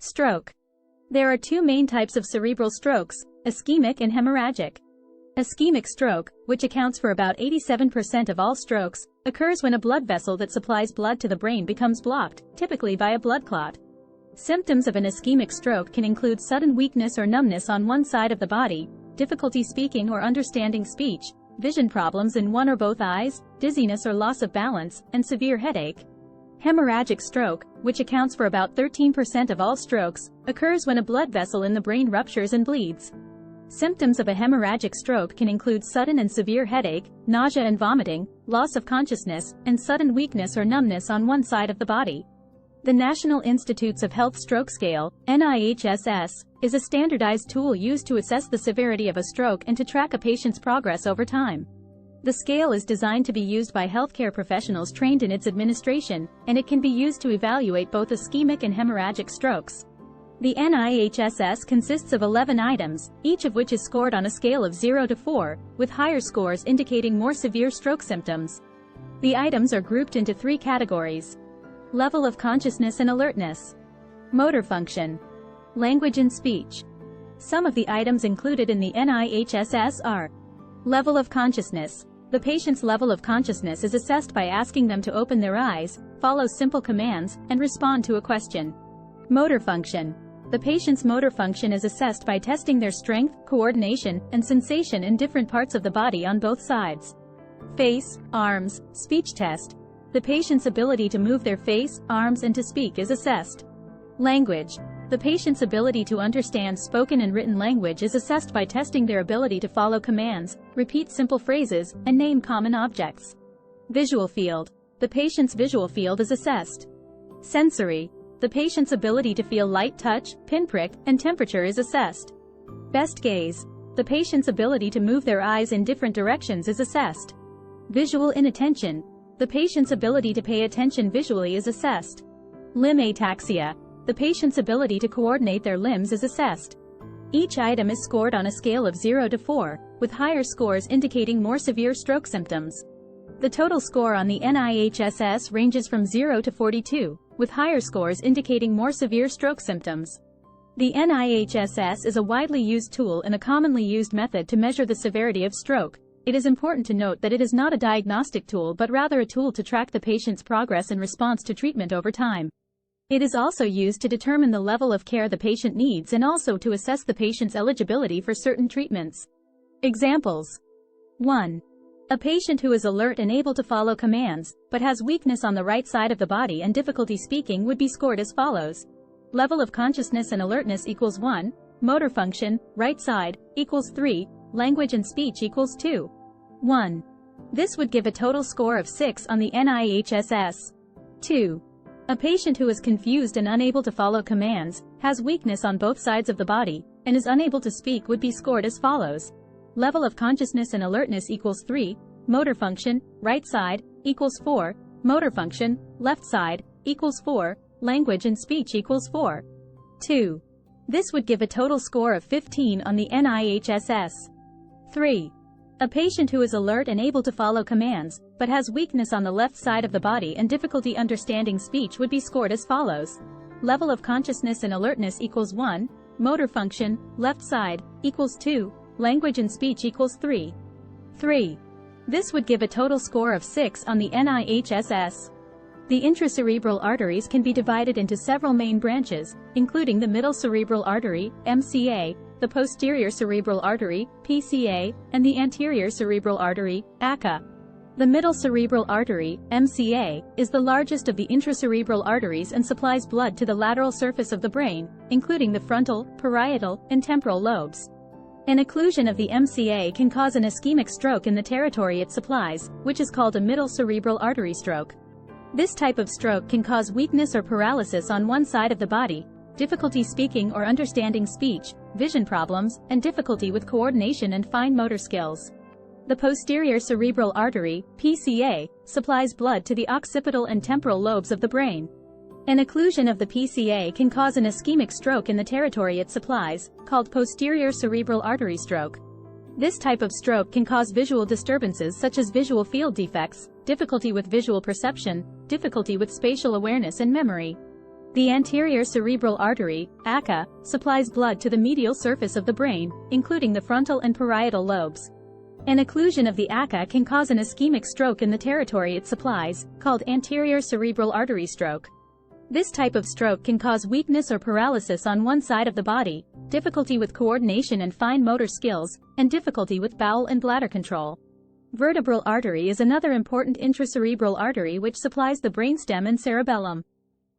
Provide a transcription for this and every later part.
Stroke. There are two main types of cerebral strokes, ischemic and hemorrhagic. Ischemic stroke, which accounts for about 87% of all strokes, occurs when a blood vessel that supplies blood to the brain becomes blocked, typically by a blood clot. Symptoms of an ischemic stroke can include sudden weakness or numbness on one side of the body, difficulty speaking or understanding speech, vision problems in one or both eyes, dizziness or loss of balance, and severe headache. Hemorrhagic stroke, which accounts for about 13% of all strokes, occurs when a blood vessel in the brain ruptures and bleeds. Symptoms of a hemorrhagic stroke can include sudden and severe headache, nausea and vomiting, loss of consciousness, and sudden weakness or numbness on one side of the body. The National Institutes of Health Stroke Scale, NIHSS, is a standardized tool used to assess the severity of a stroke and to track a patient's progress over time. The scale is designed to be used by healthcare professionals trained in its administration, and it can be used to evaluate both ischemic and hemorrhagic strokes. The NIHSS consists of 11 items, each of which is scored on a scale of 0 to 4, with higher scores indicating more severe stroke symptoms. The items are grouped into 3 categories: level of consciousness and alertness, motor function, language and speech. Some of the items included in the NIHSS are: level of consciousness. The patient's level of consciousness is assessed by asking them to open their eyes, follow simple commands, and respond to a question. Motor function. The patient's motor function is assessed by testing their strength, coordination, and sensation in different parts of the body on both sides. Face, arms, speech test. The patient's ability to move their face, arms, and to speak is assessed. Language. The patient's ability to understand spoken and written language is assessed by testing their ability to follow commands, repeat simple phrases, and name common objects. Visual field. The patient's visual field is assessed. Sensory. The patient's ability to feel light touch, pinprick, and temperature is assessed. Best gaze. The patient's ability to move their eyes in different directions is assessed. Visual inattention. The patient's ability to pay attention visually is assessed. Limb ataxia. The patient's ability to coordinate their limbs is assessed. Each item is scored on a scale of 0 to 4, with higher scores indicating more severe stroke symptoms. The total score on the NIHSS ranges from 0 to 42, with higher scores indicating more severe stroke symptoms. The NIHSS is a widely used tool and a commonly used method to measure the severity of stroke. It is important to note that it is not a diagnostic tool but rather a tool to track the patient's progress and response to treatment over time. It is also used to determine the level of care the patient needs and also to assess the patient's eligibility for certain treatments. Examples. 1. A patient who is alert and able to follow commands, but has weakness on the right side of the body and difficulty speaking would be scored as follows. Level of consciousness and alertness equals 1, motor function, right side, equals 3, language and speech equals 2. 1. This would give a total score of 6 on the NIHSS. 2. A patient who is confused and unable to follow commands, has weakness on both sides of the body, and is unable to speak would be scored as follows. Level of consciousness and alertness equals 3, motor function, right side, equals 4, motor function, left side, equals 4, language and speech equals 4. 2. This would give a total score of 15 on the NIHSS. 3. A patient who is alert and able to follow commands, but has weakness on the left side of the body and difficulty understanding speech would be scored as follows. Level of consciousness and alertness equals 1, motor function, left side, equals 2, language and speech equals 3. 3. This would give a total score of 6 on the NIHSS. The intracerebral arteries can be divided into several main branches, including the middle cerebral artery, MCA, the posterior cerebral artery, PCA, and the anterior cerebral artery, ACA. The middle cerebral artery, MCA, is the largest of the intracerebral arteries and supplies blood to the lateral surface of the brain, including the frontal, parietal, and temporal lobes. An occlusion of the MCA can cause an ischemic stroke in the territory it supplies, which is called a middle cerebral artery stroke. This type of stroke can cause weakness or paralysis on one side of the body, difficulty speaking or understanding speech, vision problems, and difficulty with coordination and fine motor skills. The posterior cerebral artery, PCA, supplies blood to the occipital and temporal lobes of the brain. An occlusion of the PCA can cause an ischemic stroke in the territory it supplies, called posterior cerebral artery stroke. This type of stroke can cause visual disturbances such as visual field defects, difficulty with visual perception, difficulty with spatial awareness and memory. The anterior cerebral artery, ACA, supplies blood to the medial surface of the brain, including the frontal and parietal lobes. An occlusion of the ACA can cause an ischemic stroke in the territory it supplies, called anterior cerebral artery stroke. This type of stroke can cause weakness or paralysis on one side of the body, difficulty with coordination and fine motor skills, and difficulty with bowel and bladder control. Vertebral artery is another important intracerebral artery which supplies the brainstem and cerebellum.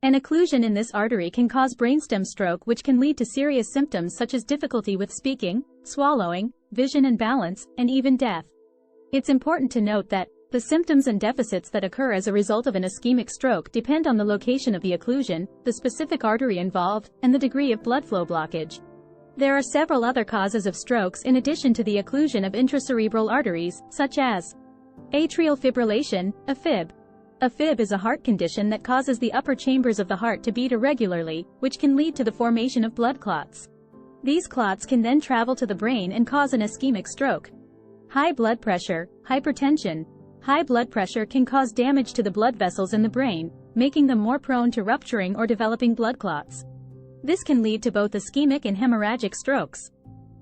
An occlusion in this artery can cause brainstem stroke, which can lead to serious symptoms such as difficulty with speaking, swallowing, vision and balance, and even death. It's important to note that the symptoms and deficits that occur as a result of an ischemic stroke depend on the location of the occlusion, the specific artery involved, and the degree of blood flow blockage. There are several other causes of strokes in addition to the occlusion of intracerebral arteries, such as atrial fibrillation, AFib. AFib is a heart condition that causes the upper chambers of the heart to beat irregularly, which can lead to the formation of blood clots. These clots can then travel to the brain and cause an ischemic stroke. High blood pressure, hypertension. High blood pressure can cause damage to the blood vessels in the brain, making them more prone to rupturing or developing blood clots. This can lead to both ischemic and hemorrhagic strokes.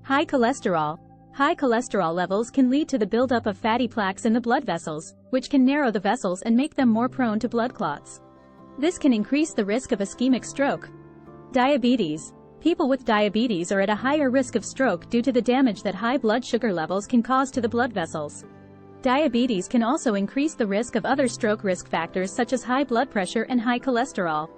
High cholesterol. High cholesterol levels can lead to the buildup of fatty plaques in the blood vessels, which can narrow the vessels and make them more prone to blood clots. This can increase the risk of ischemic stroke. Diabetes. People with diabetes are at a higher risk of stroke due to the damage that high blood sugar levels can cause to the blood vessels. Diabetes can also increase the risk of other stroke risk factors such as high blood pressure and high cholesterol.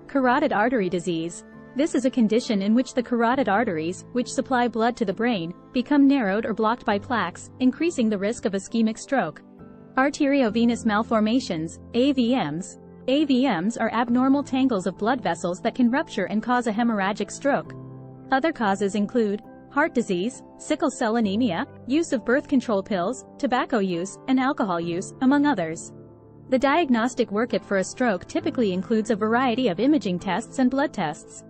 Carotid artery disease. This is a condition in which the carotid arteries, which supply blood to the brain, become narrowed or blocked by plaques, increasing the risk of ischemic stroke. Arteriovenous malformations, AVMs. AVMs are abnormal tangles of blood vessels that can rupture and cause a hemorrhagic stroke. Other causes include heart disease, sickle cell anemia, use of birth control pills, tobacco use, and alcohol use, among others. The diagnostic workup for a stroke typically includes a variety of imaging tests and blood tests.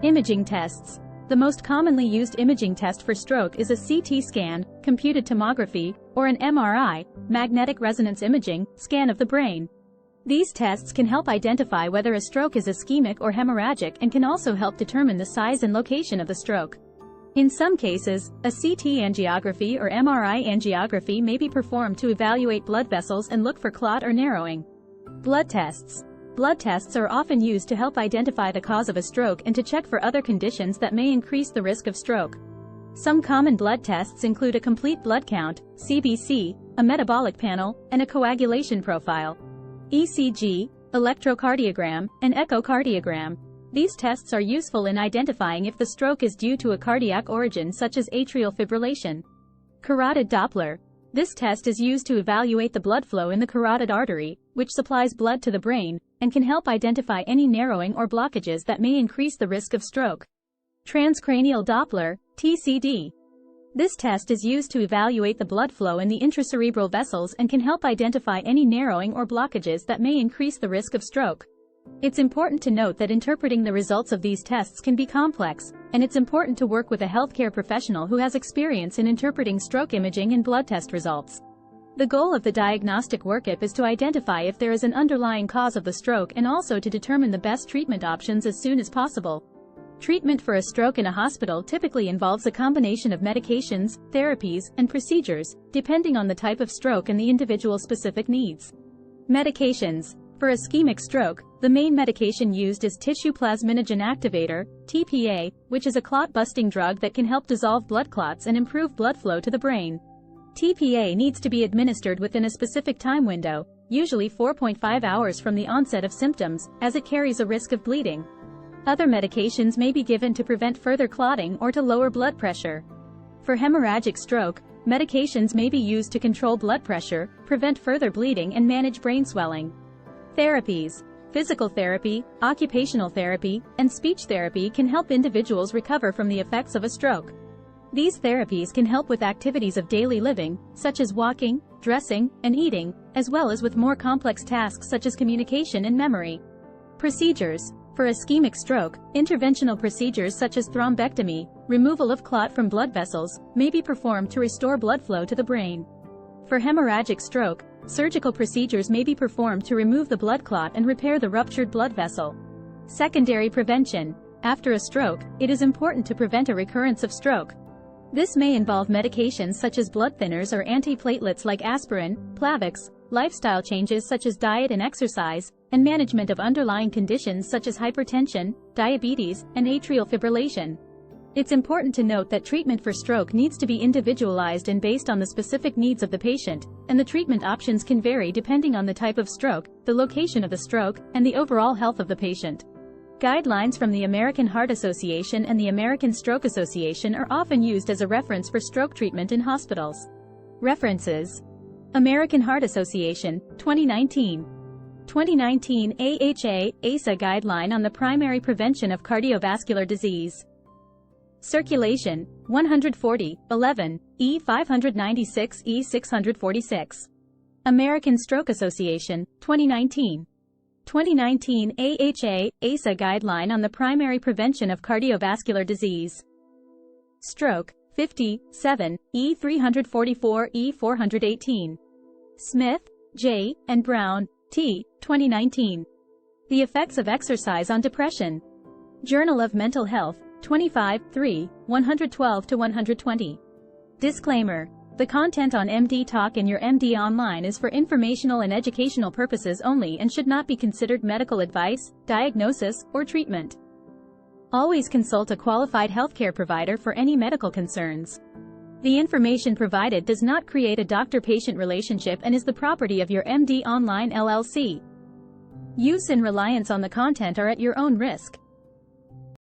Imaging tests. The most commonly used imaging test for stroke is a CT scan, computed tomography, or an MRI, magnetic resonance imaging, scan of the brain. These tests can help identify whether a stroke is ischemic or hemorrhagic and can also help determine the size and location of the stroke. In some cases, a CT angiography or MRI angiography may be performed to evaluate blood vessels and look for clot or narrowing. Blood tests. Blood tests are often used to help identify the cause of a stroke and to check for other conditions that may increase the risk of stroke. Some common blood tests include a complete blood count, CBC, a metabolic panel, and a coagulation profile. ECG, electrocardiogram, and echocardiogram. These tests are useful in identifying if the stroke is due to a cardiac origin such as atrial fibrillation. Carotid Doppler. This test is used to evaluate the blood flow in the carotid artery, which supplies blood to the brain, and can help identify any narrowing or blockages that may increase the risk of stroke. Transcranial Doppler, TCD. This test is used to evaluate the blood flow in the intracerebral vessels and can help identify any narrowing or blockages that may increase the risk of stroke. It's important to note that interpreting the results of these tests can be complex, and it's important to work with a healthcare professional who has experience in interpreting stroke imaging and blood test results. The goal of the diagnostic workup is to identify if there is an underlying cause of the stroke and also to determine the best treatment options as soon as possible. Treatment for a stroke in a hospital typically involves a combination of medications, therapies, and procedures, depending on the type of stroke and the individual's specific needs. Medications. For ischemic stroke, the main medication used is tissue plasminogen activator, TPA, which is a clot-busting drug that can help dissolve blood clots and improve blood flow to the brain. TPA needs to be administered within a specific time window, usually 4.5 hours from the onset of symptoms, as it carries a risk of bleeding. Other medications may be given to prevent further clotting or to lower blood pressure. For hemorrhagic stroke, medications may be used to control blood pressure, prevent further bleeding and manage brain swelling. Therapies. Physical therapy, occupational therapy, and speech therapy can help individuals recover from the effects of a stroke. These therapies can help with activities of daily living, such as walking, dressing, and eating, as well as with more complex tasks such as communication and memory. Procedures. For ischemic stroke, interventional procedures such as thrombectomy, removal of clot from blood vessels, may be performed to restore blood flow to the brain. For hemorrhagic stroke, surgical procedures may be performed to remove the blood clot and repair the ruptured blood vessel. Secondary prevention. After a stroke, it is important to prevent a recurrence of stroke. This may involve medications such as blood thinners or antiplatelets like aspirin, Plavix, lifestyle changes such as diet and exercise, and management of underlying conditions such as hypertension, diabetes, and atrial fibrillation. It's important to note that treatment for stroke needs to be individualized and based on the specific needs of the patient, and the treatment options can vary depending on the type of stroke, the location of the stroke, and the overall health of the patient. Guidelines from the American Heart Association and the American Stroke Association are often used as a reference for stroke treatment in hospitals. References: American Heart Association, 2019. 2019 AHA/ASA Guideline on the Primary Prevention of Cardiovascular Disease. Circulation, 140, 11, E596 E646. American Stroke Association, 2019. 2019 AHA/ASA Guideline on the Primary Prevention of Cardiovascular Disease. Stroke, 50, 7, E344 E418. Smith, J., and Brown, T., 2019. The Effects of Exercise on Depression. Journal of Mental Health, 25, 3, 112-120. Disclaimer: the content on MD Talk and YOURMD Online is for informational and educational purposes only and should not be considered medical advice, diagnosis, or treatment. Always consult a qualified healthcare provider for any medical concerns. The information provided does not create a doctor-patient relationship and is the property of YOURMD Online LLC. Use and reliance on the content are at your own risk.